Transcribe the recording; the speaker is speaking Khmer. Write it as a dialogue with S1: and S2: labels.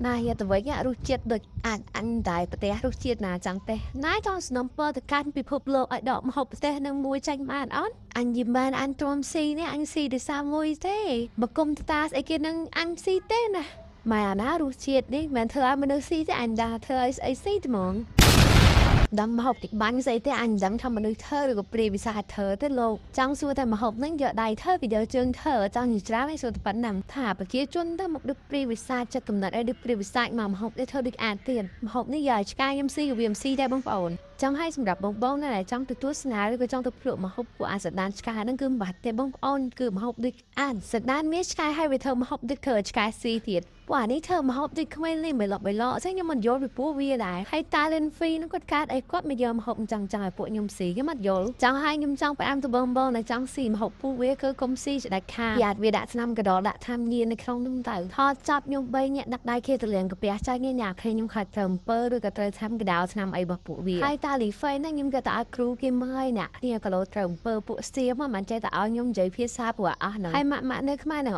S1: ណាយទៅវិញរសជាតិដូចអញដែរប្រទេសរសជាតិណាចឹងទេណាយចង់สนับទៅកាន់ពិភពលោកឲ្យដកម្ហូបប្រទេសនឹងមួយចាញ់បានអត់អញយីមែនអញទ្រាំស៊ីនេះអញស៊ីដោយសារមួយទេមកគុំតាស្អីគេនឹងអញស៊ីទេណាម៉ែអាណារសជាតិនេះមិនធ្វើឲ្យមនុស្សស៊ីទេអញដែរធ្វើឲ្យស្អីស៊ីត្មងដាំម្ហូបតិចបាញ់ស្អីទេអញដឹងថាមនុស្សធ្វើឬក៏ព្រាវិសាធ្វើទេលោកចង់សួរតែម្ហូបហ្នឹងយកដៃធ្វើពីយកជើងធ្វើចង់និយាយច្រើនឲ្យសួរតែប៉ុណ្ណាថាប្រជាជនទៅមកដូចព្រាវិសាចិត្តកំណត់ឲ្យដូចព្រាវិសាមកម្ហូបនេះធ្វើដូចអានទៀនម្ហូបនេះយកឲ្យឆ្កែខ្ញុំស៊ីក៏វាមិនស៊ីដែរបងប្អូនចង់ឲ្យសម្រាប់បងប្អូនដែលចង់ទៅទស្សនាឬក៏ចង់ទៅភ្លក់ម្ហូបពួកអាសដានឆ្កែហ្នឹងគឺមិនបាច់ទេបងប្អូនគឺម្ហូបដូចអានសដានមានឆ្កែឲ្យវាធ្វើម្ហូបដូចធ្វើឆ្កែស៊ីទៀតពួកអានេះធ្វើម្ហូបដូចក្មេងលេងបៃលក់អញ្ចឹងខ្ញុំមិនយល់ពីពួកវាដែរហើយ talent free ហ្នឹងគាត់កាត់អីគាត់មកយកម្ហូបអញ្ចឹងឲ្យពួកខ្ញុំស៊ីខ្ញុំអត់យល់ចង់ឲ្យខ្ញុំចង់ផ្អាំទៅបងប្អូនដែលចង់ស៊ីម្ហូបពួកវាគឺកុំស៊ីស្ដាច់ខាតយ៉ាតវាដាក់ឆ្នាំកដលដាក់ថាមញៀននៅក្នុងនោះទៅថតចាប់ខ្ញុំ3នាក់ដាក់ដៃគេទៅលៀងកាពះចាញ់ញ៉ាំខ្ញុំខ្លាចត្រូវអំពើឬក៏ត្រូវថាមកដៅឆ្នាំអីរបស់ពួកវាហើយតាលីហ្វេហ្នឹងខ្ញុំក៏ទៅឲ្យគ្រូគេមើលអ្នកគ្នាក៏លោត្រូវអំពើពួកសៀមមិនចេះតែឲ្យខ្ញុំនិយាយភាសាពួកអស់ហ្នឹងហើយម៉ាក់នៅខ្មែរហ្នឹង